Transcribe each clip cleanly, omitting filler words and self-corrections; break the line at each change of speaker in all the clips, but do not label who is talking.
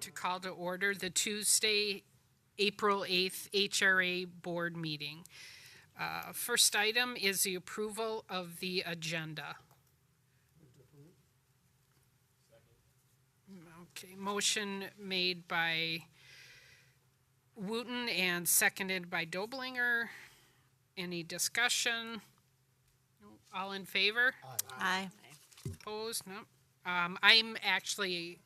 to call to order the Tuesday, April 8th HRA Board meeting. First item is the approval of the agenda. Okay, motion made by Wooten and seconded by Doblinger. Any discussion? All in favor?
Aye.
Opposed? No. I'm actually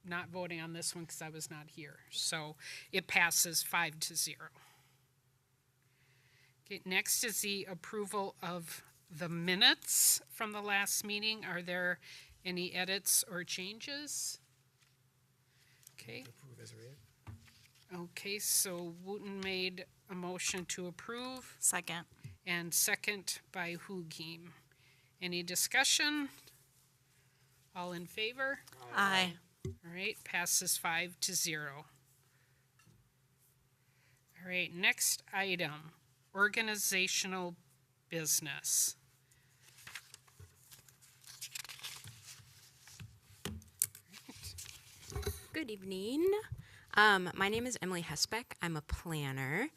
not voting on this one because I was not here. So it passes 5-0. Okay, next is the approval of the minutes from the last meeting. Are there any edits or changes? Okay.
Approve as read.
Okay, so Wooten made a motion to approve
Second.
and second by Hugheim. Any discussion? All in favor?
Aye.
All right, passes 5-0. All right, next item, organizational business.
Good evening. My name is Emily Hesbeck. I'm a planner.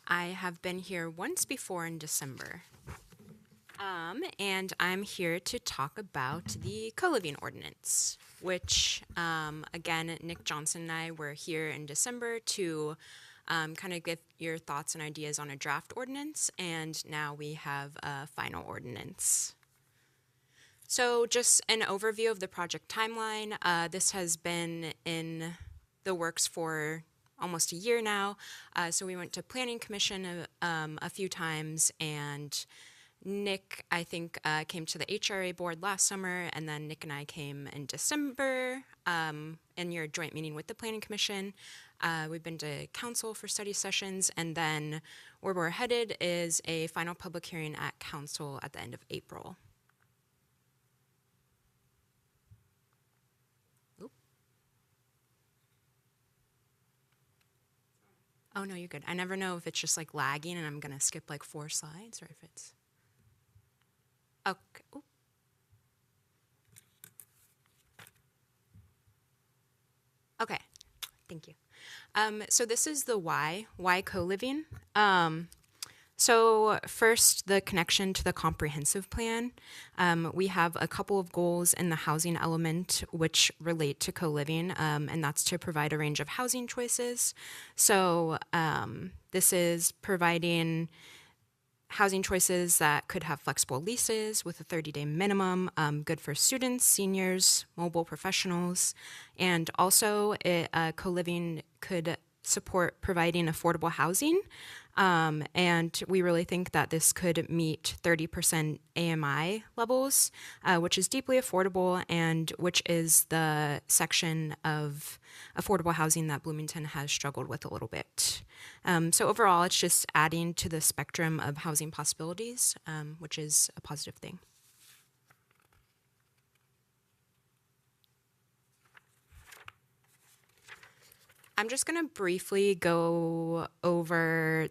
I have been here once before in December. And I'm here to talk about the co-living ordinance, which, again, Nick Johnson and I were here in December to kind of get your thoughts and ideas on a draft ordinance, and now we have a final ordinance. So just an overview of the project timeline. This has been in the works for almost a year now. So we went to Planning Commission a few times, and Nick, I think, came to the HRA board last summer, and then Nick and I came in December in your joint meeting with the Planning Commission. We've been to council for study sessions, and then where we're headed is a final public hearing at council at the end of April. Oh, no, you're good. I never know if it's just like lagging and I'm going to skip like 4 slides or if it's. Okay. Ooh. Okay. Thank you. So this is the why co-living. So first, the connection to the comprehensive plan. We have a couple of goals in the housing element which relate to co-living, and that's to provide a range of housing choices. So this is providing housing choices that could have flexible leases with a 30-day minimum, good for students, seniors, mobile professionals, and also co-living could support providing affordable housing. And we really think that this could meet 30% AMI levels, which is deeply affordable and which is the section of affordable housing that Bloomington has struggled with a little bit. So overall, it's just adding to the spectrum of housing possibilities, which is a positive thing. I'm just going to briefly go over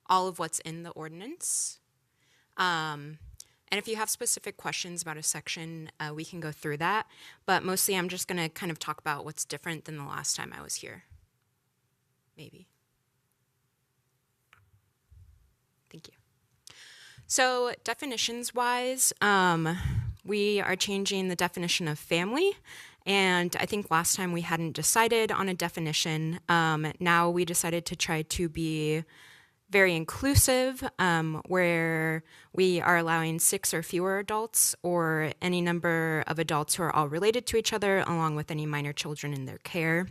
all of what's in the ordinance. And if you have specific questions about a section, we can go through that. But mostly I'm just going to kind of talk about what's different than the last time I was here. Maybe. Thank you. So definitions-wise, we are changing the definition of family. And I think last time we hadn't decided on a definition. Now we decided to try to be very inclusive, where we are allowing 6 or fewer adults or any number of adults who are all related to each other, along with any minor children in their care.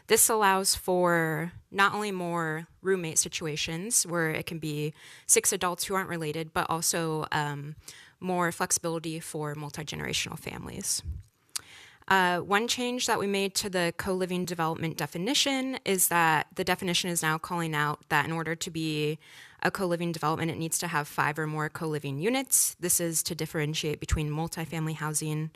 This allows for not only more roommate situations where it can be 6 adults who aren't related, but also more flexibility for multi-generational families. One change that we made to the co-living development definition is that the definition is now calling out that in order to be a co-living development, it needs to have 5 or more co-living units. This is to differentiate between multifamily housing.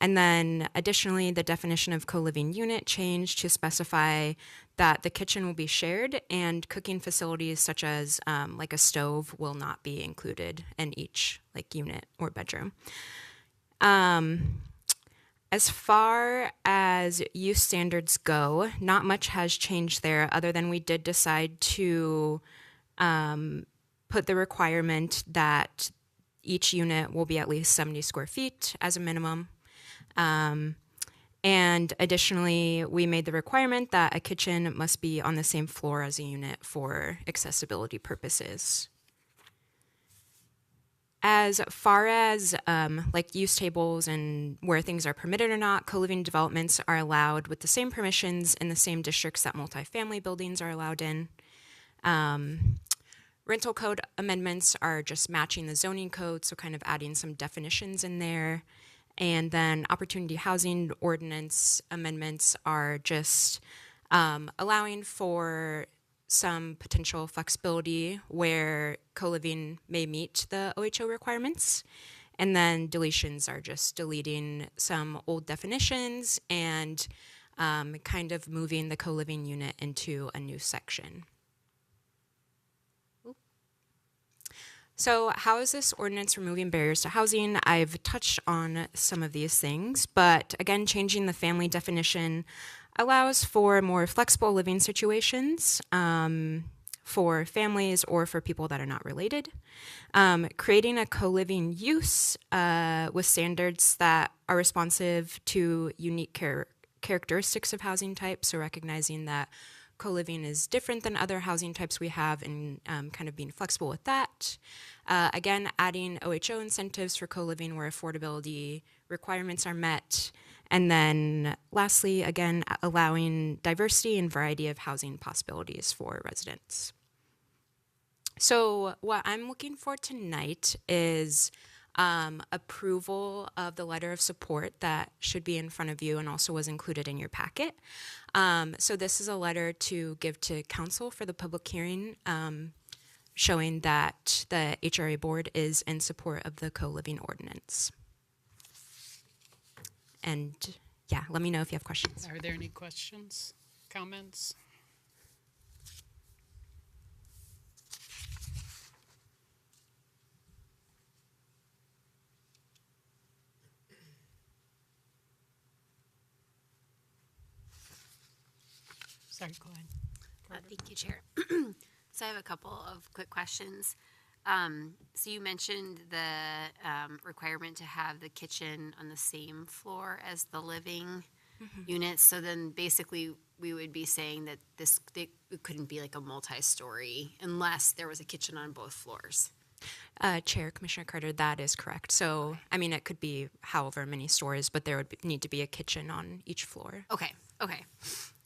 And then additionally, the definition of co-living unit changed to specify that the kitchen will be shared and cooking facilities such as like a stove will not be included in each like unit or bedroom. As far as use standards go, not much has changed there other than we did decide to put the requirement that each unit will be at least 70 square feet as a minimum. And additionally, we made the requirement that a kitchen must be on the same floor as a unit for accessibility purposes. As far as like use tables and where things are permitted or not, co-living developments are allowed with the same permissions in the same districts that multifamily buildings are allowed in. Rental code amendments are just matching the zoning code, so kind of adding some definitions in there. And then opportunity housing ordinance amendments are just allowing for some potential flexibility where co-living may meet the OHO requirements. And then deletions are just deleting some old definitions and kind of moving the co-living unit into a new section. So how is this ordinance removing barriers to housing? I've touched on some of these things, but again, changing the family definition allows for more flexible living situations for families or for people that are not related. Creating a co-living use with standards that are responsive to unique characteristics of housing types, so recognizing that co-living is different than other housing types we have and kind of being flexible with that. Again, adding OHO incentives for co-living where affordability requirements are met. And then lastly, again, allowing diversity and variety of housing possibilities for residents. So what I'm looking for tonight is approval of the letter of support that should be in front of you and also was included in your packet. So this is a letter to give to council for the public hearing, showing that the HRA board is in support of the co-living ordinance. And yeah, let me know if you have questions.
Are there any questions, comments? Sorry, go ahead.
Thank you, Chair. So I have a couple of quick questions. So you mentioned the requirement to have the kitchen on the same floor as the living units. So then basically we would be saying that it couldn't be like a multi-story unless there was a kitchen on both floors.
Chair, Commissioner Carter, that is correct. So, I mean, it could be however many stories, but there would need to be a kitchen on each floor.
Okay.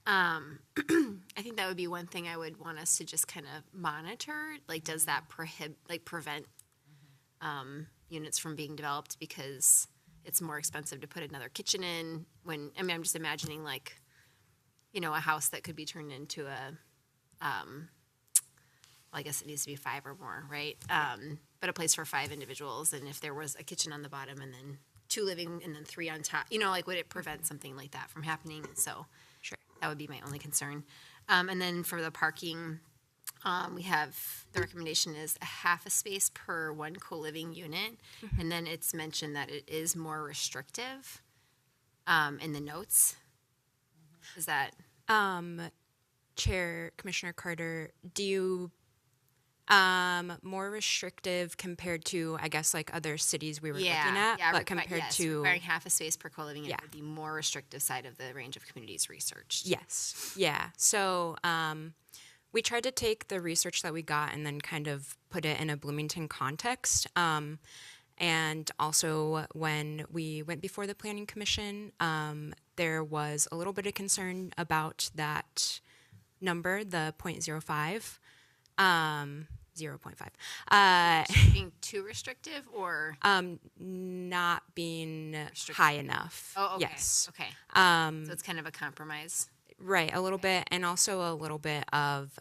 I think that would be one thing I would want us to just kind of monitor. Like, does that prevent units from being developed because it's more expensive to put another kitchen in? I'm just imagining like, a house that could be turned into I guess it needs to be 5 or more, right? But a place for 5 individuals, and if there was a kitchen on the bottom and then 2 living and then 3 on top, would it prevent something like that from happening? So
Sure.
that would be my only concern. And then for the parking, we have the recommendation is a half a space per 1 co-living unit. And then it's mentioned that it is more restrictive in the notes. Is that?
Chair, Commissioner Carter, do you more restrictive compared to, I guess, like other cities we were looking at, but compared to
requiring half a space per co-living unit
Yeah.
would be more restrictive side of the range of communities researched.
Yes. Yeah. So we tried to take the research that we got and then kind of put it in a Bloomington context. And also when we went before the Planning Commission, there was a little bit of concern about that number, the 0.05. 0.5.
Being too restrictive or?
Not being high enough.
Oh, okay.
Yes.
Okay. So it's kind of a compromise.
Right, a little bit, and also a little bit of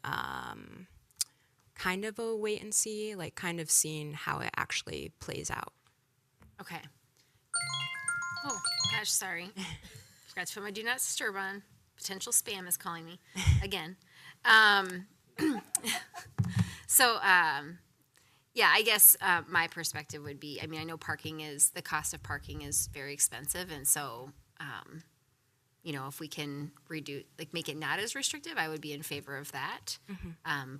kind of a wait and see, like kind of seeing how it actually plays out.
Okay. Oh, gosh, sorry. Forgot to put my do not disturb on. Potential spam is calling me again. So, yeah, I guess my perspective would be, I know the cost of parking is very expensive, and so you know, if we can reduce, like make it not as restrictive, I would be in favor of that.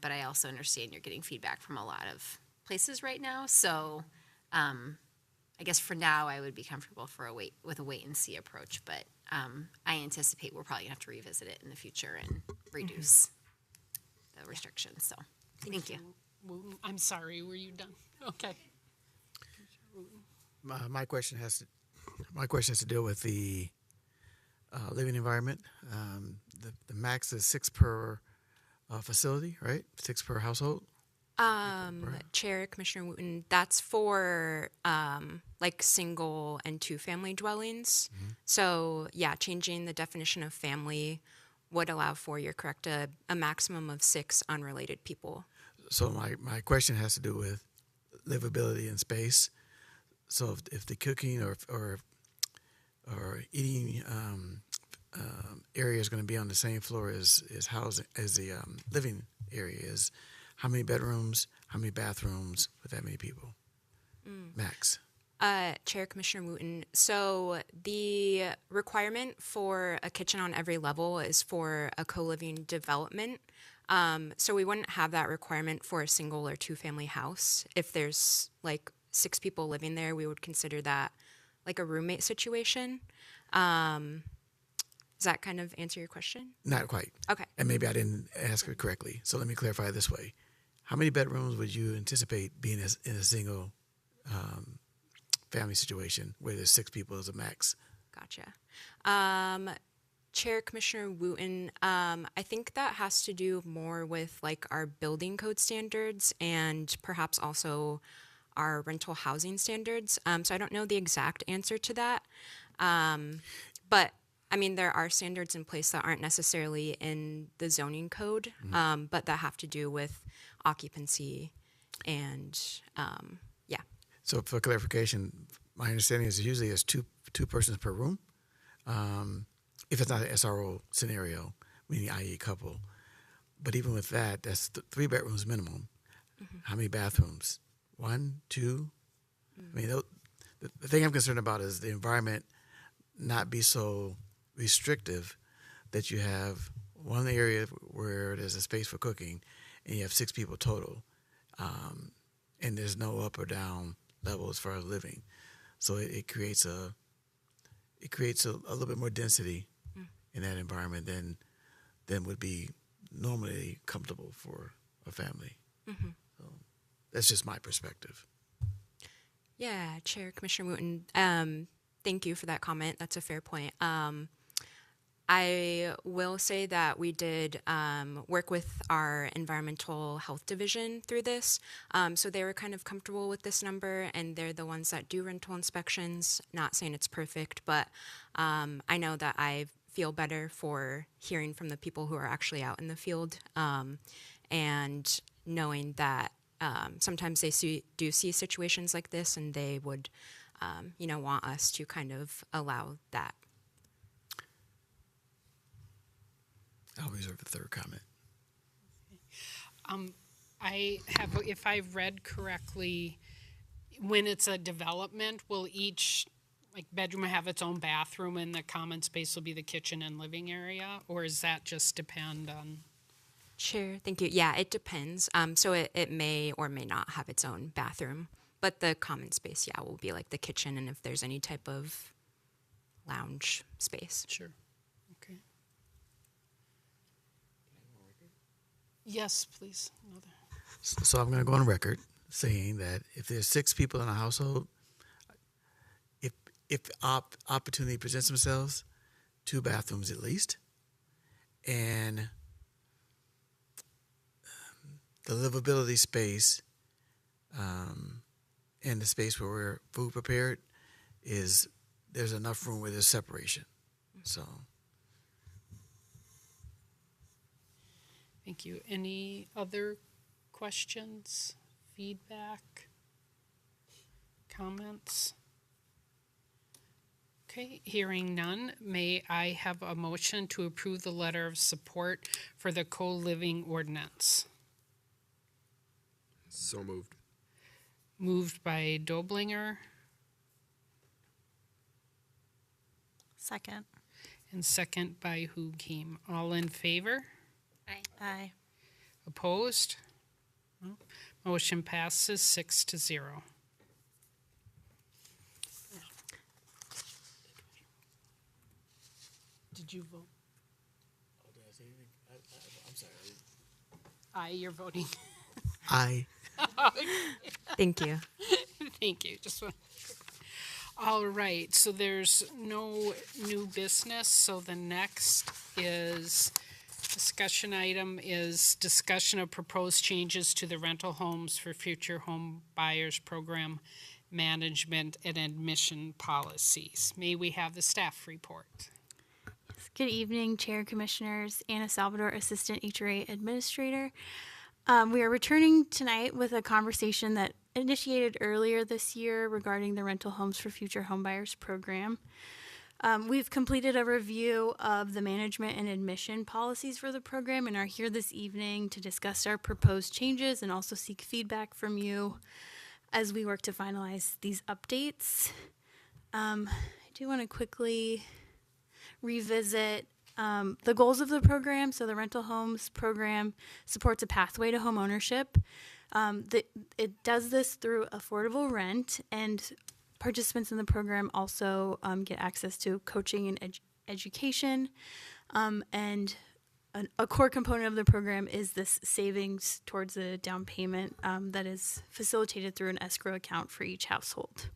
But I also understand you're getting feedback from a lot of places right now. So I guess for now, I would be comfortable with a wait and see approach. But I anticipate we're probably gonna have to revisit it in the future and reduce the restrictions. So thank you.
I'm sorry, were you done? Okay.
My question has to deal with the living environment. The max is 6 per facility, right? 6 per household.
Chair, Commissioner Wooten, that's for like single and two family dwellings. So yeah, changing the definition of family would allow for, you're correct, a maximum of 6 unrelated people.
So my question has to do with livability in space. So if the cooking or eating area is going to be on the same floor as housing as the living area is, how many bedrooms, how many bathrooms with that many people? Max.
Chair, Commissioner Wooten, so the requirement for a kitchen on every level is for a co-living development. So we wouldn't have that requirement for a single or two family house. If there's like 6 people living there, we would consider that like a roommate situation. Does that kind of answer your question?
Not quite.
Okay.
And maybe I didn't ask it correctly. So let me clarify this way. How many bedrooms would you anticipate being in a single family situation where there's 6 people as a max?
Gotcha. Chair, Commissioner Wooten, I think that has to do more with like our building code standards and perhaps also our rental housing standards. So I don't know the exact answer to that. But I mean, there are standards in place that aren't necessarily in the zoning code, but that have to do with occupancy and yeah.
So for clarification, my understanding is usually it's two persons per room. If it's not an SRO scenario, meaning i.e. couple. But even with that, that's 3 bedrooms minimum. How many bathrooms? 1, 2? I mean, the thing I'm concerned about is the environment not be so restrictive that you have one area where there's a space for cooking and you have 6 people total, and there's no up or down level as far as living. So it creates a little bit more density in that environment than would be normally comfortable for a family. So that's just my perspective.
Yeah, Chair, Commissioner Wooten, thank you for that comment. That's a fair point. I will say that we did work with our environmental health division through this. So they were kind of comfortable with this number, and they're the ones that do rental inspections. Not saying it's perfect, but I know that I feel better for hearing from the people who are actually out in the field, and knowing that sometimes they do see situations like this, and they would, want us to kind of allow that.
I'll reserve the third comment.
If I've read correctly, when it's a development, will each bedroom have its own bathroom and the common space will be the kitchen and living area? Or does that just depend on?
Sure, thank you. Yeah, it depends. So it may or may not have its own bathroom, but the common space, yeah, will be like the kitchen and if there's any type of lounge space.
Sure. Okay. Yes, please. Another.
So I'm going to go on record saying that if there's 6 people in a household, if opportunity presents themselves, 2 bathrooms at least, and the livability space and the space where we're food prepared there's enough room where there's separation. So.
Thank you. Any other questions, feedback, comments? Okay, hearing none, may I have a motion to approve the letter of support for the co-living ordinance?
So moved.
Moved by Doblinger,
Second.
And second by Hukim. All in favor?
Aye.
Opposed? No. Motion passes 6-0. Did you vote?
I'm sorry.
Aye, you're voting.
I
Thank you.
Thank you. All right, so there's no new business, so the next is discussion item is discussion of proposed changes to the rental homes for Future Homebuyers Program Management and admission policies. May we have the staff report?
Good evening, Chair, Commissioners. Anna Salvador, Assistant HRA Administrator. We are returning tonight with a conversation that initiated earlier this year regarding the Rental Homes for Future Homebuyers program. We've completed a review of the management and admission policies for the program and are here this evening to discuss our proposed changes and also seek feedback from you as we work to finalize these updates. I do want to quickly revisit the goals of the program. So the rental homes program supports a pathway to home ownership. It does this through affordable rent, and participants in the program also get access to coaching and education. And a core component of the program is this savings towards the down payment that is facilitated through an escrow account for each household.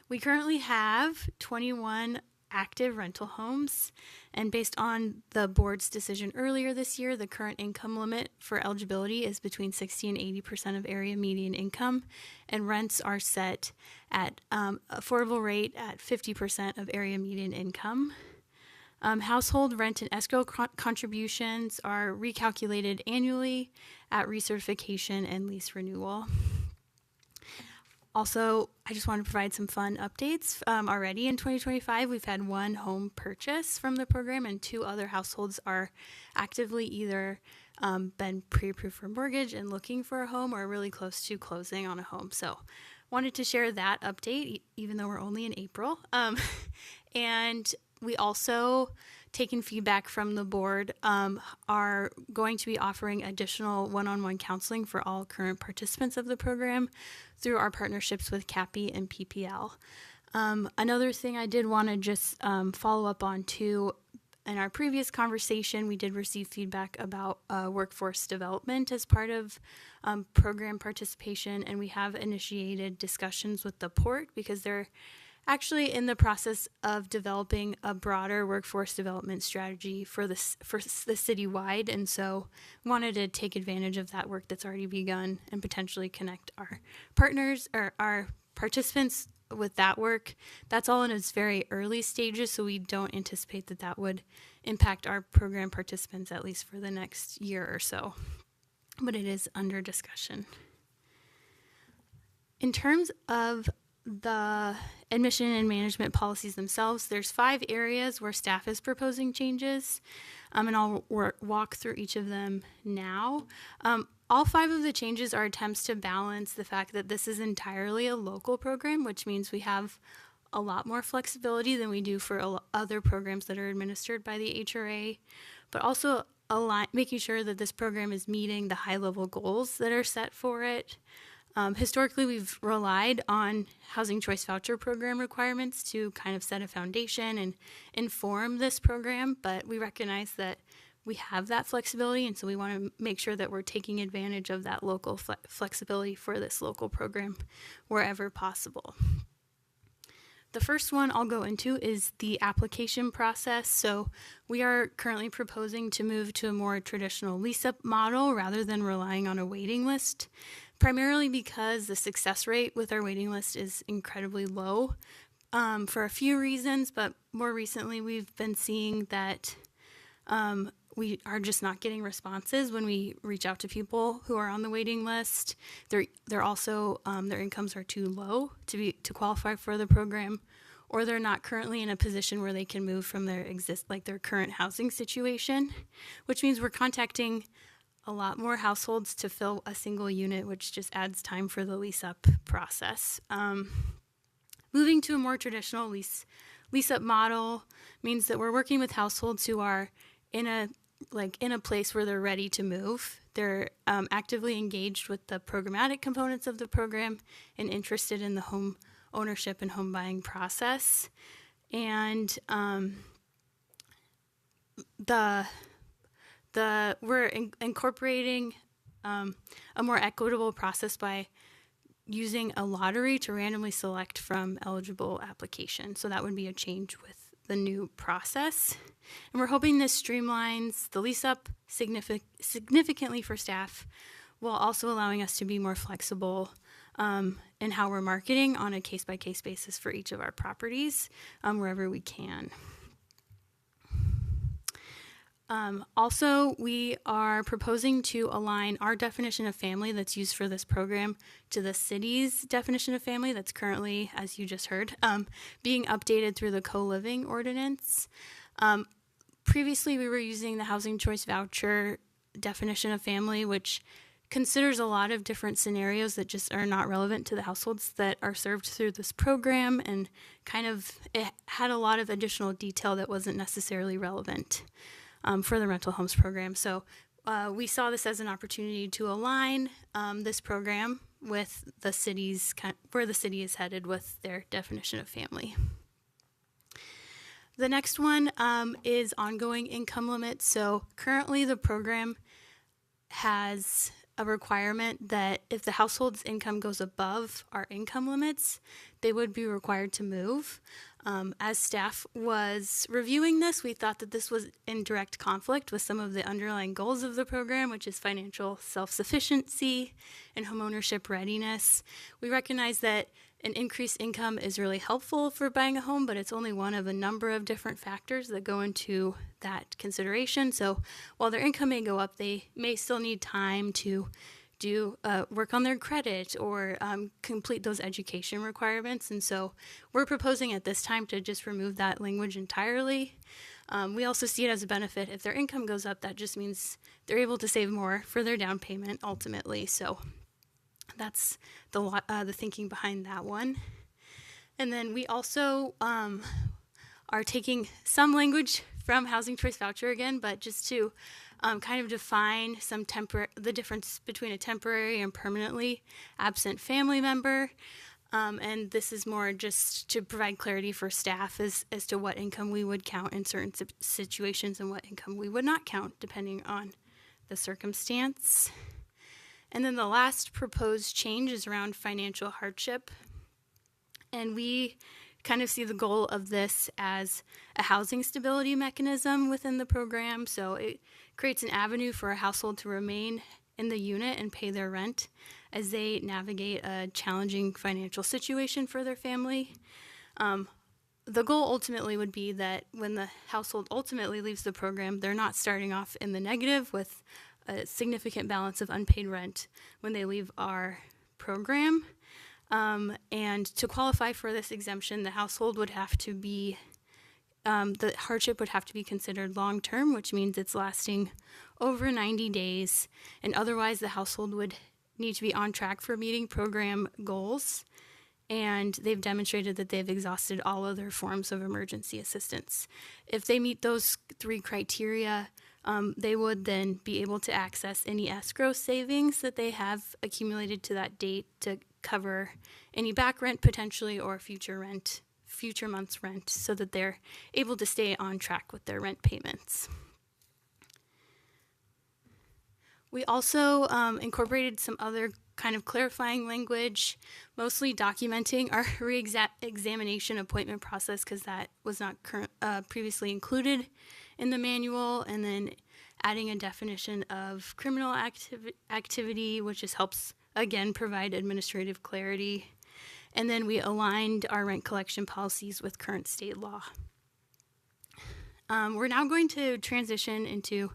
We currently have 21 active rental homes, and based on the board's decision earlier this year, the current income limit for eligibility is between 60 and 80% of area median income, and rents are set at affordable rate at 50% of area median income. Household rent and escrow contributions are recalculated annually at recertification and lease renewal. Also, I just want to provide some fun updates. Already in 2025, we've had one home purchase from the program, and 2 other households are actively either been pre-approved for mortgage and looking for a home or really close to closing on a home. So wanted to share that update, even though we're only in April. And we also, taking feedback from the board, are going to be offering additional one-on-one counseling for all current participants of the program through our partnerships with CAPI and PPL. Another thing I did want to just follow up on too, in our previous conversation, we did receive feedback about workforce development as part of program participation, and we have initiated discussions with the port because they're actually in the process of developing a broader workforce development strategy for the citywide, and so wanted to take advantage of that work that's already begun and potentially connect our partners or our participants with that work. That's all in its very early stages, so we don't anticipate that that would impact our program participants, at least for the next year or so, but it is under discussion. In terms of the admission and management policies themselves, there's 5 areas where staff is proposing changes, and I'll walk through each of them now. All 5 of the changes are attempts to balance the fact that this is entirely a local program, which means we have a lot more flexibility than we do for other programs that are administered by the HRA, but also making sure that this program is meeting the high-level goals that are set for it. Historically, we've relied on Housing Choice Voucher Program requirements to kind of set a foundation and inform this program, but we recognize that we have that flexibility, and so we want to make sure that we're taking advantage of that local flexibility for this local program wherever possible. The first one I'll go into is the application process. So we are currently proposing to move to a more traditional lease-up model rather than relying on a waiting list, primarily because the success rate with our waiting list is incredibly low for a few reasons, but more recently we've been seeing that we are just not getting responses when we reach out to people who are on the waiting list. They're also their incomes are too low to qualify for the program, or they're not currently in a position where they can move from their current housing situation, which means we're contacting a lot more households to fill a single unit, which just adds time for the lease up process. Moving to a more traditional lease lease-up model means that we're working with households who are in a place where they're ready to move. They're actively engaged with the programmatic components of the program and interested in the home ownership and home buying process. And we're incorporating a more equitable process by using a lottery to randomly select from eligible applications. So that would be a change with the new process. And we're hoping this streamlines the lease up significantly for staff, while also allowing us to be more flexible in how we're marketing on a case-by-case basis for each of our properties wherever we can. Also, we are proposing to align our definition of family that's used for this program to the city's definition of family that's currently, as you just heard, being updated through the co-living ordinance. Previously, we were using the housing choice voucher definition of family, which considers a lot of different scenarios that just are not relevant to the households that are served through this program, and it had a lot of additional detail that wasn't necessarily relevant for the rental homes program. So we saw this as an opportunity to align this program with the city's, where the city is headed with their definition of family. The next one is ongoing income limits. So currently the program has a requirement that if the household's income goes above our income limits, they would be required to move. As staff was reviewing this, we thought that this was in direct conflict with some of the underlying goals of the program, which is financial self-sufficiency and homeownership readiness. We recognize that an increased income is really helpful for buying a home, but it's only one of a number of different factors that go into that consideration. So while their income may go up, they may still need time to do work on their credit or complete those education requirements. And so we're proposing at this time to just remove that language entirely. We also see it as a benefit. If their income goes up, that just means they're able to save more for their down payment ultimately. So that's the thinking behind that one. And then we also are taking some language from Housing Choice Voucher again, but just to kind of define the difference between a temporary and permanently absent family member. And this is more just to provide clarity for staff as to what income we would count in certain situations and what income we would not count, depending on the circumstance. And then the last proposed change is around financial hardship. And we kind of see the goal of this as a housing stability mechanism within the program. So it creates an avenue for a household to remain in the unit and pay their rent as they navigate a challenging financial situation for their family. The goal ultimately would be that when the household ultimately leaves the program, they're not starting off in the negative with a significant balance of unpaid rent when they leave our program. And to qualify for this exemption, the household would have to be, the hardship would have to be considered long-term, which means it's lasting over 90 days. And otherwise, the household would need to be on track for meeting program goals. And they've demonstrated that they've exhausted all other forms of emergency assistance. If they meet those three criteria, they would then be able to access any escrow savings that they have accumulated to that date to cover any back rent potentially or future month's rent, so that they're able to stay on track with their rent payments. We also incorporated some other kind of clarifying language, mostly documenting our re-examination appointment process, because that was not previously included in the manual, and then adding a definition of criminal activity, which just helps, again, provide administrative clarity. And then we aligned our rent collection policies with current state law. We're now going to transition into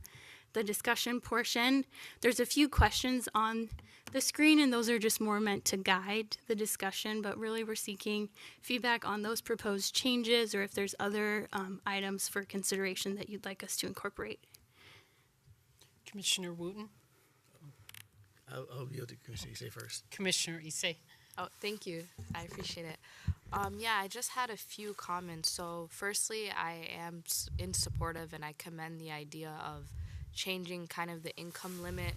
the discussion portion. There's a few questions on the screen, and those are just more meant to guide the discussion, but really we're seeking feedback on those proposed changes, or if there's other items for consideration that you'd like us to incorporate.
Commissioner Wooten?
I'll yield to Commissioner Issei first.
Commissioner Issei.
Oh, thank you. I appreciate it. Yeah, I just had a few comments. So, firstly, I am in support of, and I commend the idea of changing kind of the income limit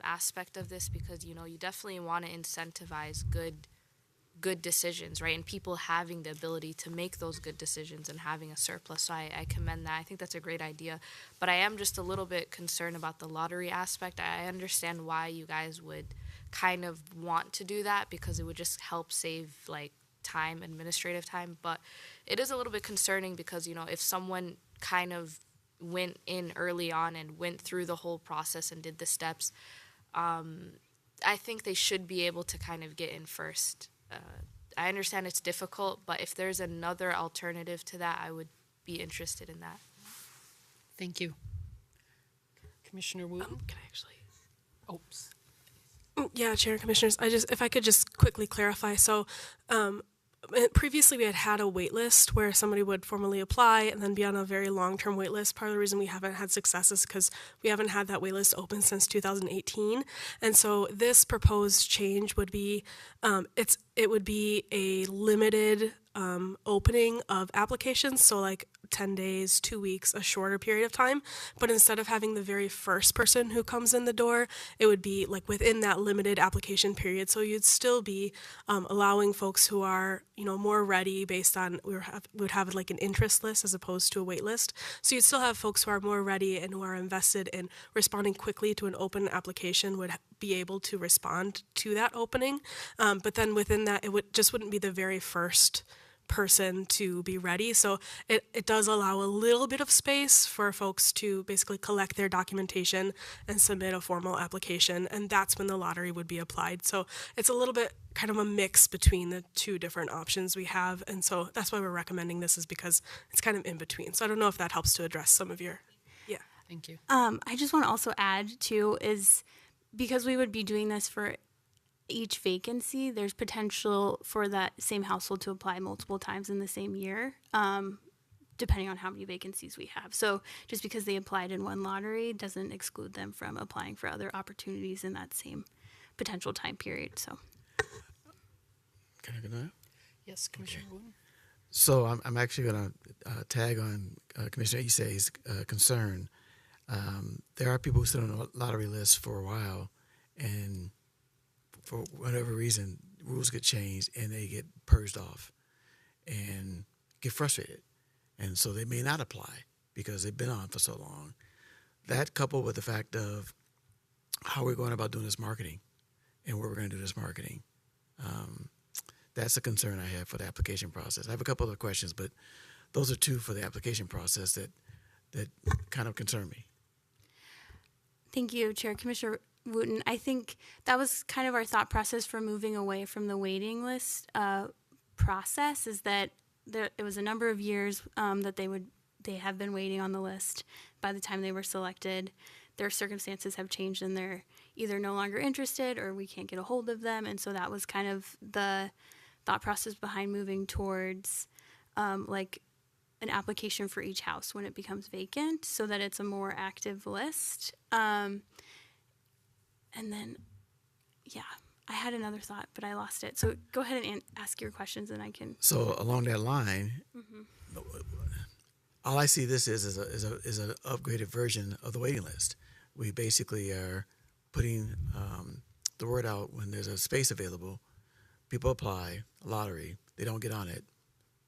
aspect of this, because you definitely want to incentivize good decisions, right? And people having the ability to make those good decisions and having a surplus. So I commend that. I think that's a great idea. But I am just a little bit concerned about the lottery aspect. I understand why you guys would kind of want to do that, because it would just help save like time, administrative time. But it is a little bit concerning because, if someone kind of went in early on and went through the whole process and did the steps, I think they should be able to kind of get in first. I understand it's difficult, but if there's another alternative to that, I would be interested in that.
Thank you. Commissioner Wooten?
Can I actually?
Oops.
Yeah, Chair and Commissioners, if I could just quickly clarify. So, previously we had a wait list where somebody would formally apply and then be on a very long-term wait list. Part of the reason we haven't had success is because we haven't had that wait list open since 2018. And so this proposed change would be, it would be a limited opening of applications, so like 10 days, 2 weeks, a shorter period of time. But instead of having the very first person who comes in the door, it would be like within that limited application period. So you'd still be allowing folks who are, more ready based on, we would have like an interest list as opposed to a wait list. So you'd still have folks who are more ready and who are invested in responding quickly to an open application would be able to respond to that opening. But then within that, wouldn't be the very first person to be ready. So it does allow a little bit of space for folks to basically collect their documentation and submit a formal application, and that's when the lottery would be applied. So it's a little bit kind of a mix between the two different options we have, and so that's why we're recommending this, is because it's kind of in between. So I don't know if that helps to address some of your, yeah.
Thank you.
I just want to also add too, is because we would be doing this for each vacancy, there's potential for that same household to apply multiple times in the same year, depending on how many vacancies we have. So just because they applied in one lottery doesn't exclude them from applying for other opportunities in that same potential time period. So,
Can I go now?
Yes, Commissioner Wooten.
So I'm actually going to tag on Commissioner Issei's concern. There are people who sit on the lottery list for a while, and for whatever reason, rules get changed and they get purged off and get frustrated. And so they may not apply because they've been on for so long. That, coupled with the fact of how we're going about doing this marketing and where we're going to do this marketing, that's a concern I have for the application process. I have a couple other questions, but those are two for the application process that kind of concern me.
thank you, Chair. Commissioner Wooten, I think that was kind of our thought process for moving away from the waiting list process, is that it was a number of years that they have been waiting on the list. By the time they were selected, their circumstances have changed and they're either no longer interested or we can't get a hold of them. And so that was kind of the thought process behind moving towards like an application for each house when it becomes vacant, so that it's a more active list. And then, yeah, I had another thought, but I lost it. So go ahead and ask your questions, and I can.
So along that line, all I see this is an upgraded version of the waiting list. We basically are putting the word out when there's a space available. People apply, lottery, they don't get on it.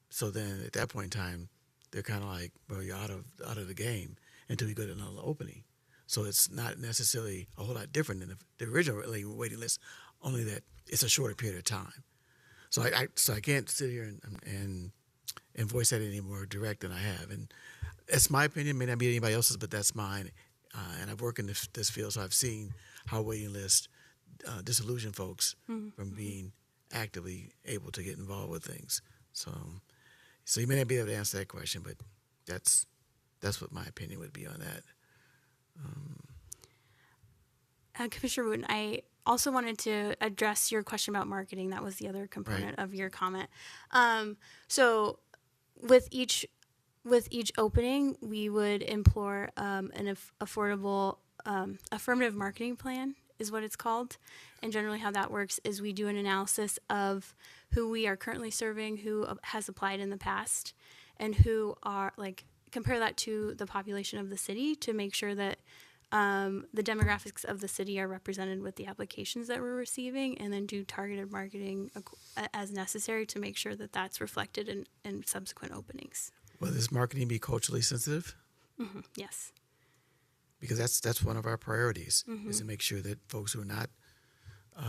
So then at that point in time, they're kind of like, well, you're out of the game until you go to another opening. So it's not necessarily a whole lot different than the original waiting list, only that it's a shorter period of time. So I can't sit here and voice that any more direct than I have. And that's my opinion, may not be anybody else's, but that's mine. And I've worked in this field, so I've seen how waiting lists disillusion folks from being actively able to get involved with things. So you may not be able to answer that question, but that's what my opinion would be on that.
Commissioner Wooten, I also wanted to address your question about marketing. That was the other component of your comment. So with each opening, we would implore an affordable affirmative marketing plan is what it's called. And generally how that works is we do an analysis of who we are currently serving, who has applied in the past, and who are, like, compare that to the population of the city to make sure that the demographics of the city are represented with the applications that we're receiving, and then do targeted marketing as necessary to make sure that that's reflected in subsequent openings.
Will this marketing be culturally sensitive?
Yes.
Because that's one of our priorities, is to make sure that folks who are not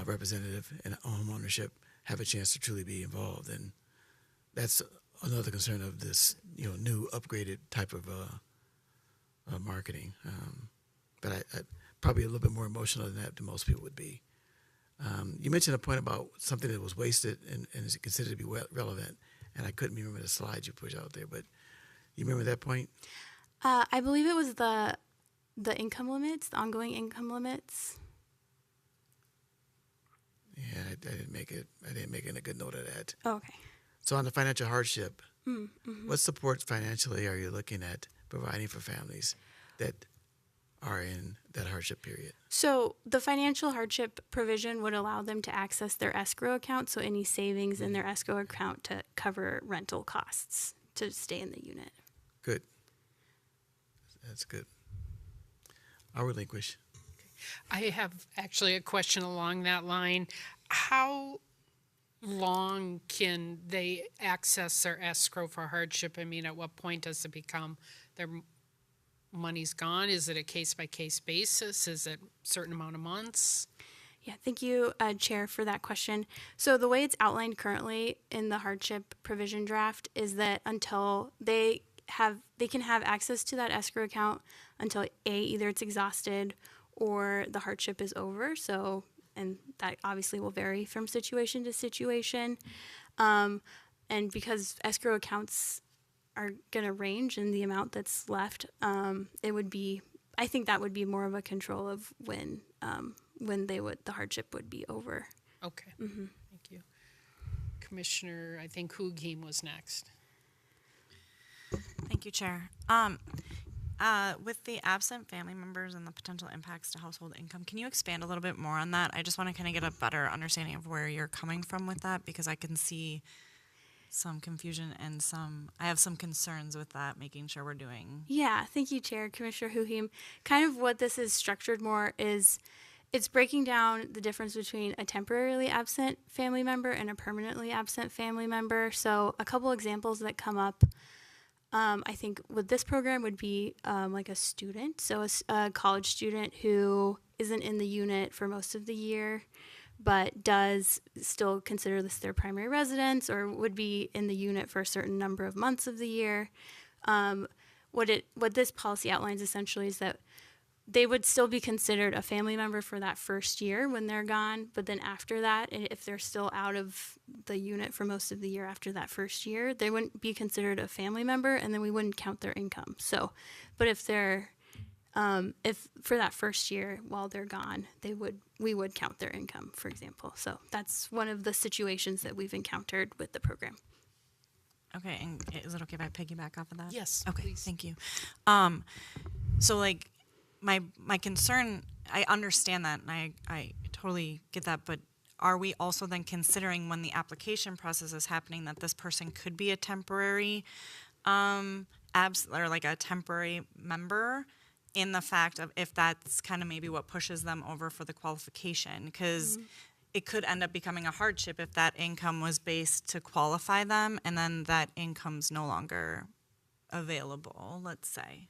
representative in home ownership have a chance to truly be involved. And that's another concern of this, new upgraded type of marketing. But I probably a little bit more emotional than that than most people would be. You mentioned a point about something that was wasted and is considered to be relevant, and I couldn't remember the slide you pushed out there, but you remember that point?
I believe it was the income limits, the ongoing income limits.
Yeah, I didn't make it. I didn't make a good note of that.
Oh, okay.
So on the financial hardship, what supports financially are you looking at providing for families that are in that hardship period?
So the financial hardship provision would allow them to access their escrow account, so any savings in their escrow account to cover rental costs to stay in the unit.
Good. That's good. I'll relinquish.
I have actually a question along that line. How long can they access their escrow for hardship? I mean, at what point does it become their money's gone? Is it a case-by-case basis? Is it a certain amount of months?
Yeah, thank you, Chair, for that question. So the way it's outlined currently in the hardship provision draft is that until they can have access to that escrow account until either it's exhausted or the hardship is over. So, and that obviously will vary from situation to situation. And because escrow accounts are going to range in the amount that's left, I think that would be more of a control of when the hardship would be over.
Okay, thank you. Commissioner, I think Hugheim was next.
Thank you, Chair. With the absent family members and the potential impacts to household income, can you expand a little bit more on that? I just want to kind of get a better understanding of where you're coming from with that, because I can see some confusion and I have some concerns with that, making sure we're doing.
Yeah, thank you, Chair. Commissioner Hugheim. Kind of what this is structured more is it's breaking down the difference between a temporarily absent family member and a permanently absent family member. So a couple examples that come up, I think with this program would be like a student. So a college student who isn't in the unit for most of the year, but does still consider this their primary residence, or would be in the unit for a certain number of months of the year. What this policy outlines essentially is that they would still be considered a family member for that first year when they're gone, but then after that, if they're still out of the unit for most of the year after that first year, they wouldn't be considered a family member, and then we wouldn't count their income. So, but if for that first year while they're gone, we would count their income, for example. So that's one of the situations that we've encountered with the program.
Okay, and is it okay if I piggyback off of that?
Yes,
Okay,
please.
thank you. So like my concern, I understand that, and I totally get that, but are we also then considering when the application process is happening that this person could be a temporary or like a temporary member, in the fact of if that's kind of maybe what pushes them over for the qualification? Because it could end up becoming a hardship if that income was based to qualify them, and then that income's no longer available, let's say.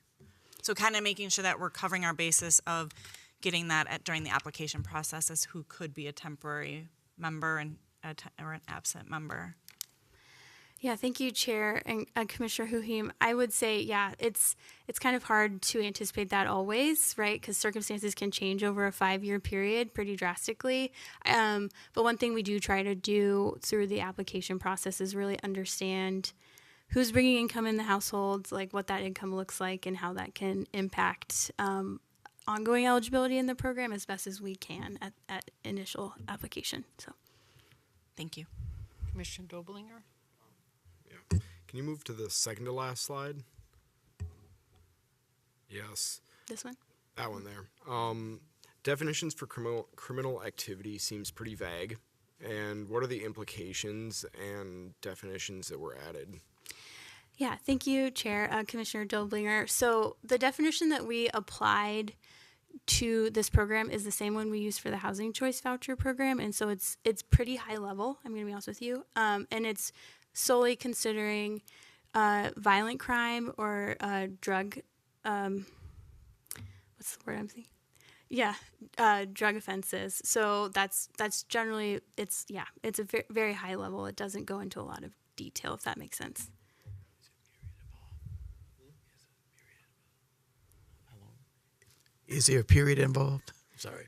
So kind of making sure that we're covering our basis of getting that during the application process as who could be a temporary member and or an absent member.
Yeah, thank you, Chair and Commissioner Hugheim. I would say, yeah, it's kind of hard to anticipate that always, right? Because circumstances can change over a 5-year period pretty drastically. But one thing we do try to do through the application process is really understand who's bringing income in the household, like what that income looks like, and how that can impact ongoing eligibility in the program as best as we can at initial application. So,
Thank you.
Commissioner Doblinger?
Yeah. Can you move to the second to last slide? Yes.
this one?
That one there. definitions for criminal activity seems pretty vague. And what are the implications and definitions that were added?
Yeah, thank you, Chair, Commissioner Doblinger. So the definition that we applied to this program is the same one we use for the housing choice voucher program, and so it's pretty high level. I'm going to be honest with you, and it's solely considering violent crime or drug. What's the word I'm thinking? Yeah, drug offenses. So that's generally it's a very high level. It doesn't go into a lot of detail, if that makes sense.
Is there a period involved? Sorry.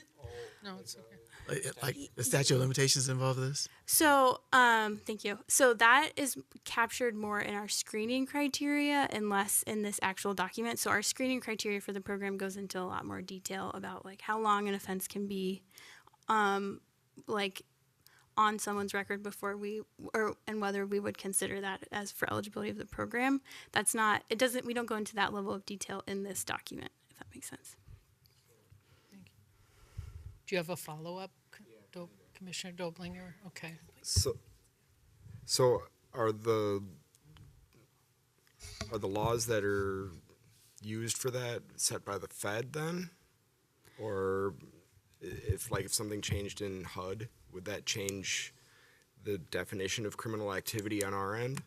No, it's okay.
Like the statute of limitations involved this?
So, thank you. So that is captured more in our screening criteria and less in this actual document. So our screening criteria for the program goes into a lot more detail about like how long an offense can be, like on someone's record before and whether we would consider that as for eligibility of the program. We don't go into that level of detail in this document, if that makes sense.
Do you have a follow-up, Commissioner Doblinger? Okay.
So are the laws that are used for that set by the Fed then? Or if something changed in HUD, would that change the definition of criminal activity on our end?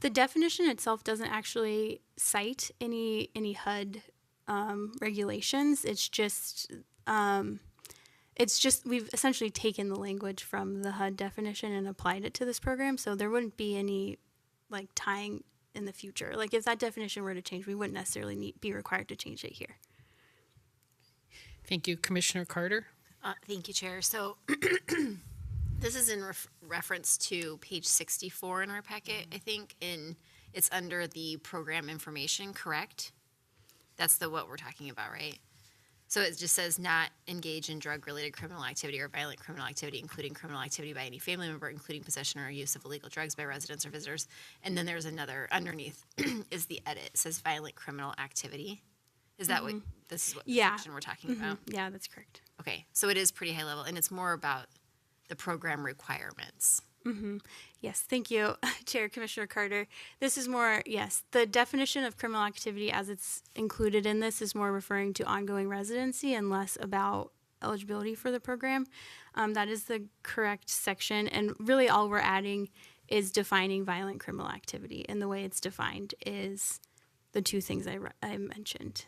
The definition itself doesn't actually cite any HUD regulations. It's just we've essentially taken the language from the HUD definition and applied it to this program, so there wouldn't be any like tying in the future. Like if that definition were to change, we wouldn't necessarily be required to change it here.
Thank you. Commissioner Carter?
Thank you, Chair. So this is in reference to page 64 in our packet, I think, and it's under the program information, correct? That's what we're talking about, right? So it just says not engage in drug-related criminal activity or violent criminal activity, including criminal activity by any family member, including possession or use of illegal drugs by residents or visitors. And then there's another underneath is the edit. It says violent criminal activity. Is that what this is what the section we're talking about?
Yeah, that's correct.
Okay, so it is pretty high level, and it's more about the program requirements.
Yes, thank you, Chair Commissioner Carter. This is more, yes, the definition of criminal activity as it's included in this is more referring to ongoing residency and less about eligibility for the program. That is the correct section, and really all we're adding is defining violent criminal activity, and the way it's defined is the two things I mentioned.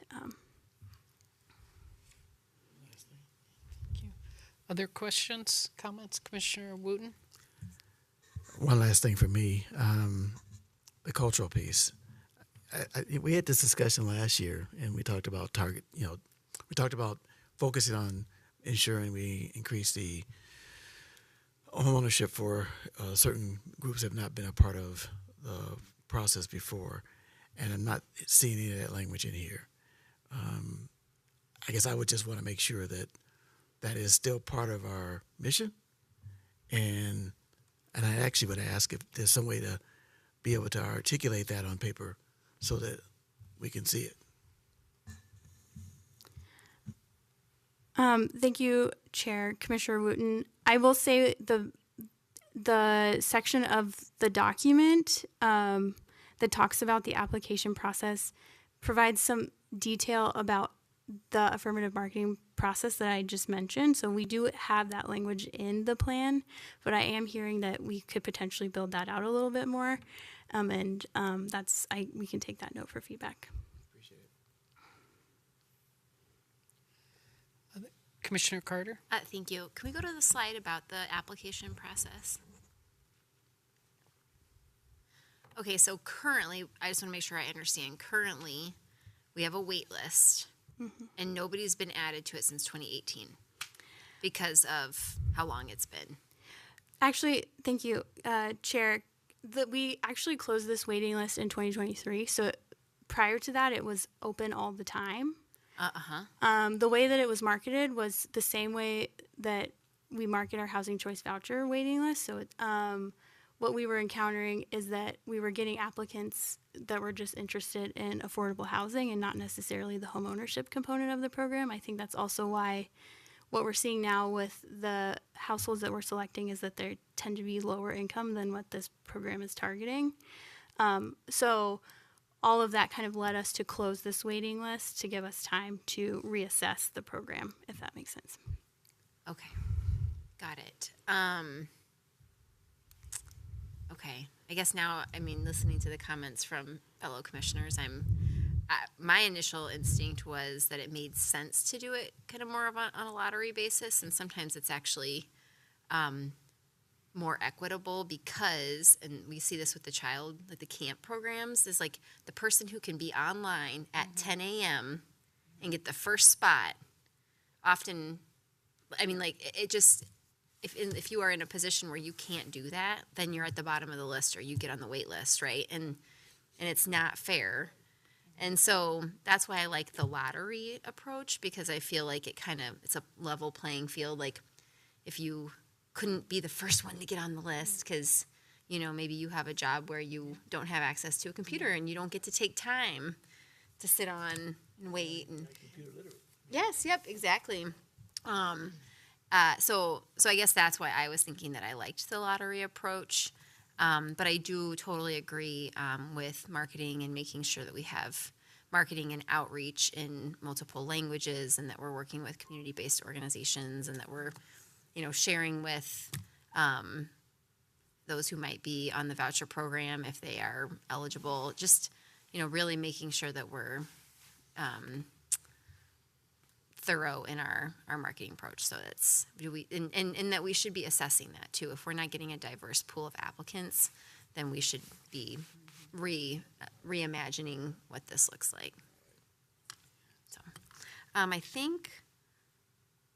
Thank you. Other questions, comments? Commissioner Wooten?
One last thing for me, the cultural piece. We had this discussion last year, and we talked about we talked about focusing on ensuring we increase the homeownership for certain groups that have not been a part of the process before, and I'm not seeing any of that language in here. I guess I would just want to make sure that that is still part of our mission, and I actually would ask if there's some way to be able to articulate that on paper so that we can see it.
Thank you, Chair. Commissioner Wooten. I will say the section of the document that talks about the application process provides some detail about the affirmative marketing process that I just mentioned. So we do have that language in the plan, but I am hearing that we could potentially build that out a little bit more. We can take that note for feedback.
Appreciate it.
Commissioner Carter?
Thank you. Can we go to the slide about the application process? Okay, so currently, I just want to make sure I understand. Currently, we have a wait list, and nobody's been added to it since 2018 because of how long it's been.
Actually, thank you, Chair. We actually closed this waiting list in 2023. So prior to that, it was open all the time. The way that it was marketed was the same way that we market our housing choice voucher waiting list. So what we were encountering is that we were getting applicants that were just interested in affordable housing and not necessarily the home ownership component of the program. I think that's also why what we're seeing now with the households that we're selecting is that they tend to be lower income than what this program is targeting. So all of that kind of led us to close this waiting list to give us time to reassess the program, if that makes sense.
Okay, got it. Okay, I guess now, I mean, listening to the comments from fellow commissioners, my initial instinct was that it made sense to do it kind of more of on a lottery basis, and sometimes it's actually more equitable because, and we see this with the child, like the camp programs, is like the person who can be online at 10 a.m. and get the first spot, often, I mean, like, it just, if you are in a position where you can't do that, then you're at the bottom of the list or you get on the wait list, right? And it's not fair. And so that's why I like the lottery approach, because I feel like it's a level playing field. Like if you couldn't be the first one to get on the list because, maybe you have a job where you don't have access to a computer and you don't get to take time to sit on and wait. And yes, yep, exactly. So I guess that's why I was thinking that I liked the lottery approach. But I do totally agree with marketing and making sure that we have marketing and outreach in multiple languages, and that we're working with community-based organizations, and that we're, sharing with those who might be on the voucher program if they are eligible. Just, really making sure that we're thorough in our marketing approach. So that's and that we should be assessing that too. If we're not getting a diverse pool of applicants, then we should be reimagining what this looks like. So I think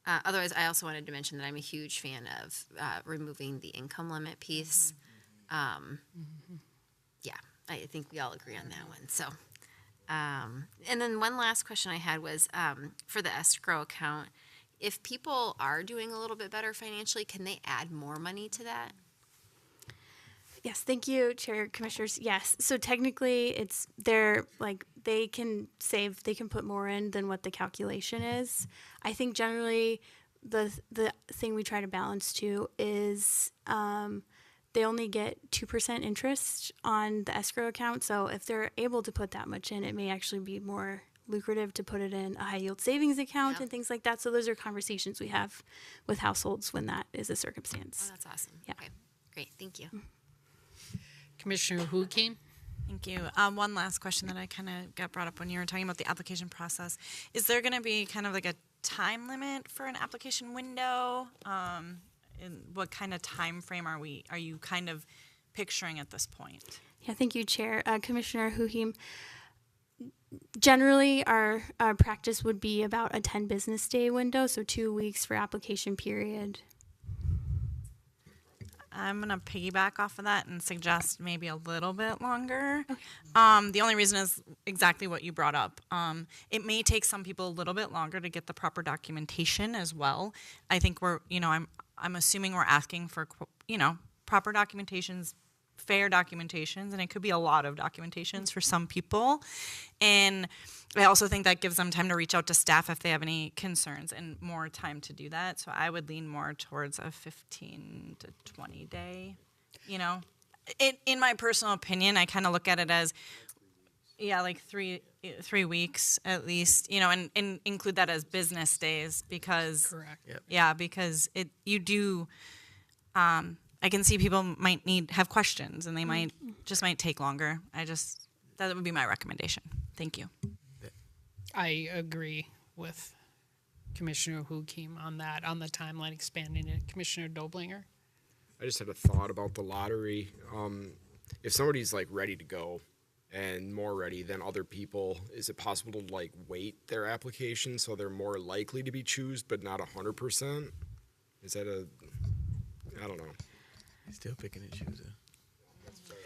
otherwise I also wanted to mention that I'm a huge fan of removing the income limit piece. Yeah, I think we all agree on that one. So and then one last question I had was for the escrow account, if people are doing a little bit better financially, can they add more money to that?
Yes, thank you, Chair, Commissioners. Yes, so technically they can put more in than what the calculation is. I think generally the thing we try to balance too is they only get 2% interest on the escrow account. So if they're able to put that much in, it may actually be more lucrative to put it in a high yield savings account and things like that. So those are conversations we have with households when that is a circumstance.
Oh, that's awesome.
Yeah.
Okay, great. Thank you.
Commissioner Huking?
Thank you. One last question that I kind of got brought up when you were talking about the application process. Is there going to be kind of like a time limit for an application window? And what kind of time frame are you kind of picturing at this point?
Yeah, thank you, Chair. Commissioner Huhim, generally our practice would be about a 10 business day window, so 2 weeks for application period.
I'm going to piggyback off of that and suggest maybe a little bit longer.
Okay.
The only reason is exactly what you brought up. It may take some people a little bit longer to get the proper documentation as well. I think I'm assuming we're asking for, proper documentations, fair documentations, and it could be a lot of documentations for some people. And I also think that gives them time to reach out to staff if they have any concerns and more time to do that. So I would lean more towards a 15 to 20 day, in my personal opinion, I kind of look at it as, like 3 weeks at least, and include that as business days because,
Correct. Yep.
Yeah, because you do, I can see people might have questions and they might take longer. That would be my recommendation. Thank you.
I agree with Commissioner Hukim on that, on the timeline expanding it. Commissioner Doblinger?
I just had a thought about the lottery. If somebody's like ready to go and more ready than other people, is it possible to like weight their application so they're more likely to be chosen, but not 100%? Is that I don't know.
Still picking and choosing.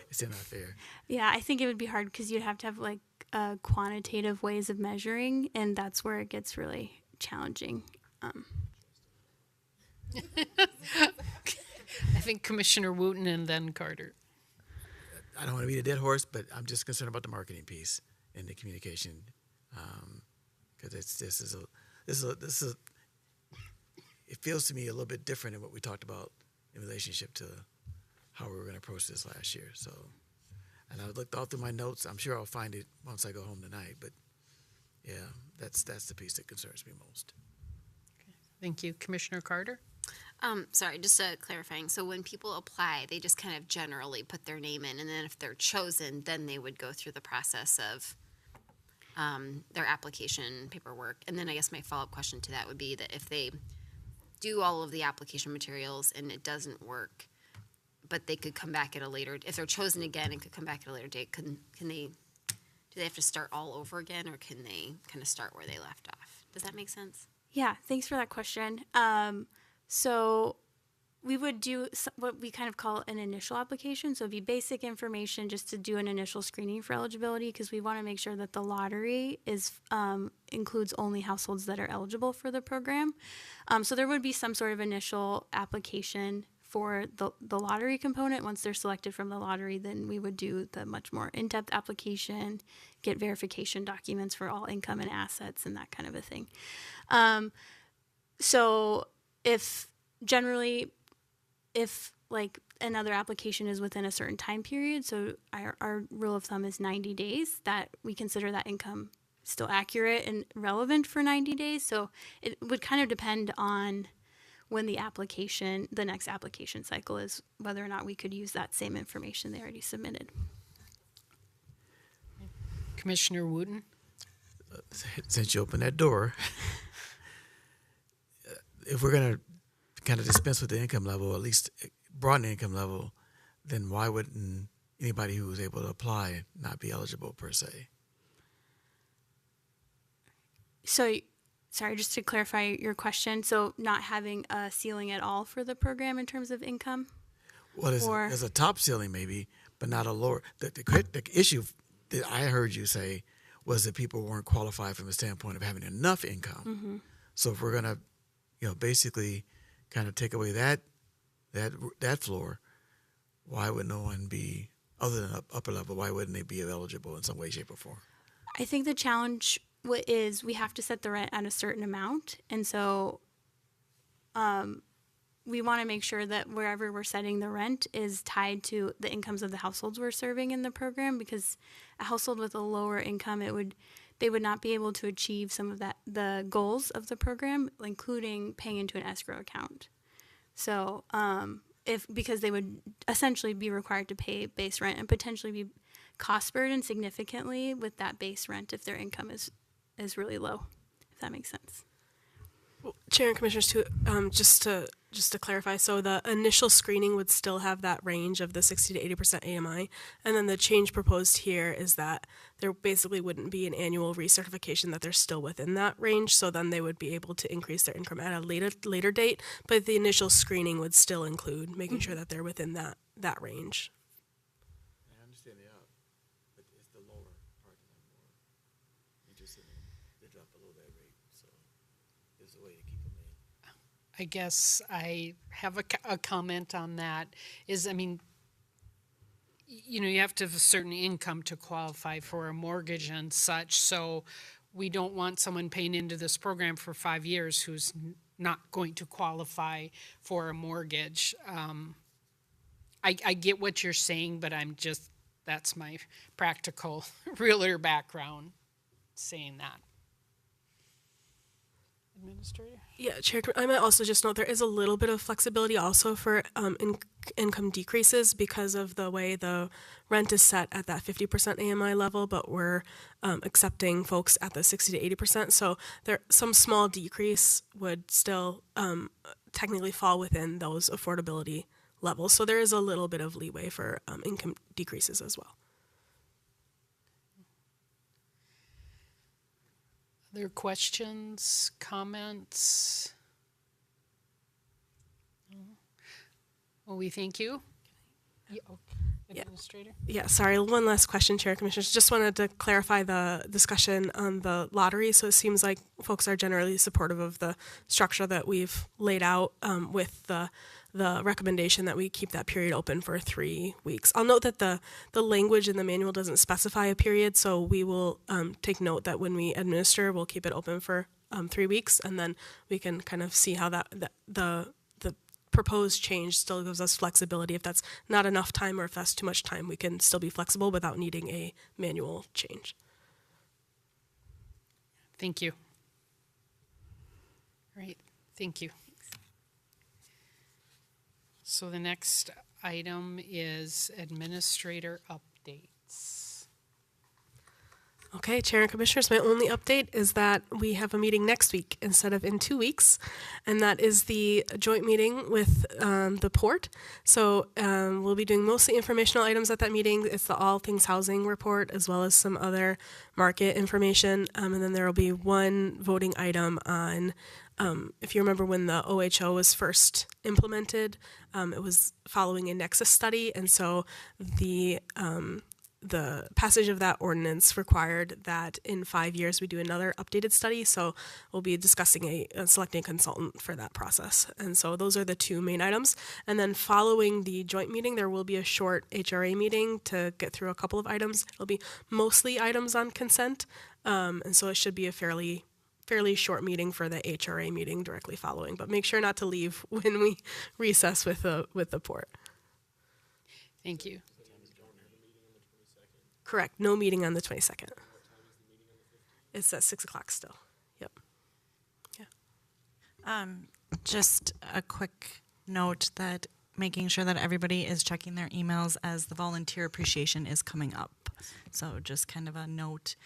It's still not fair.
Yeah, I think it would be hard because you'd have to have quantitative ways of measuring, and that's where it gets really challenging.
I think Commissioner Wooten and then Carter.
I don't want to beat a dead horse, but I'm just concerned about the marketing piece and the communication, because this is it feels to me a little bit different than what we talked about in relationship to how we were going to approach this last year. So, and I looked all through my notes. I'm sure I'll find it once I go home tonight. But yeah, that's the piece that concerns me most.
Thank you. Commissioner Carter?
Sorry, just clarifying. So when people apply, they just kind of generally put their name in, and then if they're chosen, then they would go through the process of their application paperwork. And then I guess my follow-up question to that would be that if they do all of the application materials and it doesn't work, but they could come back at a later, if they're chosen again and could come back at a later date, do they have to start all over again, or can they kind of start where they left off? Does that make sense?
Yeah, thanks for that question. So we would do what we kind of call an initial application. So it'd be basic information just to do an initial screening for eligibility, because we want to make sure that the lottery includes only households that are eligible for the program. So there would be some sort of initial application for the lottery component. Once they're selected from the lottery, then we would do the much more in-depth application, get verification documents for all income and assets and that kind of a thing. So if like another application is within a certain time period, so our rule of thumb is 90 days, that we consider that income still accurate and relevant for 90 days. So it would kind of depend on when the next application cycle is, whether or not we could use that same information they already submitted.
Commissioner Wooten?
Since you opened that door, if we're going to kind of dispense with the income level, at least broaden the income level, then why wouldn't anybody who was able to apply not be eligible per se?
So, sorry, just to clarify your question, so not having a ceiling at all for the program in terms of income?
Well, there's a top ceiling maybe, but not a lower. The issue that I heard you say was that people weren't qualified from the standpoint of having enough income.
Mm-hmm.
So if we're going to, basically kind of take away that floor, why would no one be, other than upper level, why wouldn't they be eligible in some way, shape, or form?
I think the challenge is we have to set the rent at a certain amount. And so we want to make sure that wherever we're setting the rent is tied to the incomes of the households we're serving in the program, because a household with a lower income, they would not be able to achieve some of the goals of the program, including paying into an escrow account. So because they would essentially be required to pay base rent and potentially be cost burdened significantly with that base rent if their income is really low, if that makes sense.
Well, Chair and Commissioners, too, just to clarify, so the initial screening would still have that range of the 60 to 80% AMI, and then the change proposed here is that there basically wouldn't be an annual recertification, that they're still within that range, so then they would be able to increase their income at a later date, but the initial screening would still include making sure that they're within that range.
I understand the up, but it's the lower part that I'm more interested in. They drop below that rate, so there's a way to keep them in.
I guess I have a comment on that. You have to have a certain income to qualify for a mortgage and such, so we don't want someone paying into this program for 5 years who's not going to qualify for a mortgage. I get what you're saying, but that's my practical realtor background saying that. Administrator?
Yeah, Chair, I might also just note there is a little bit of flexibility also for income decreases because of the way the rent is set at that 50% AMI level, but we're accepting folks at the 60 to 80%. So some small decrease would still technically fall within those affordability levels. So there is a little bit of leeway for income decreases as well.
Other questions, comments? Well, we thank you. Administrator?
Yeah, sorry, one last question, Chair, Commissioners. Just wanted to clarify the discussion on the lottery. So it seems like folks are generally supportive of the structure that we've laid out with the recommendation that we keep that period open for 3 weeks. I'll note that the language in the manual doesn't specify a period, so we will take note that when we administer, we'll keep it open for 3 weeks, and then we can kind of see how the proposed change still gives us flexibility. If that's not enough time or if that's too much time, we can still be flexible without needing a manual change.
Thank you. Right, thank you. So the next item is administrator updates.
Okay, Chair and Commissioners, my only update is that we have a meeting next week instead of in 2 weeks, and that is the joint meeting with the port. So we'll be doing mostly informational items at that meeting. It's the All Things Housing report, as well as some other market information, and then there will be one voting item on, if you remember when the OHO was first implemented, it was following a Nexus study, and so the passage of that ordinance required that in 5 years we do another updated study. So we'll be discussing selecting a consultant for that process. And so those are the two main items. And then following the joint meeting, there will be a short HRA meeting to get through a couple of items. It'll be mostly items on consent. And so it should be a fairly short meeting for the HRA meeting directly following. But make sure not to leave when we recess with the port.
Thank you.
Correct. No meeting on the 22nd. It's at 6 o'clock still. Yep. Yeah.
Just a quick note that making sure that everybody is checking their emails as the volunteer appreciation is coming up. So just kind of a note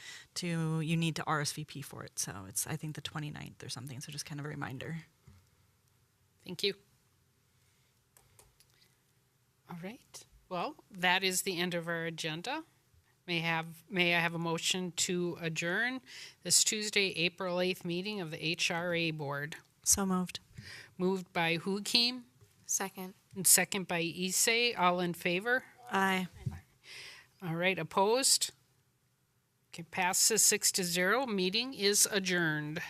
you need to RSVP for it. So it's, I think, the 29th or something. So just kind of a reminder.
Thank you. All right. Well, that is the end of our agenda. May I have a motion to adjourn this Tuesday, April 8th meeting of the HRA Board?
So moved.
Moved by Hukim
Second.
and second by Issei. All in favor?
Aye.
All right, opposed? Okay, passes 6-0. Meeting is adjourned.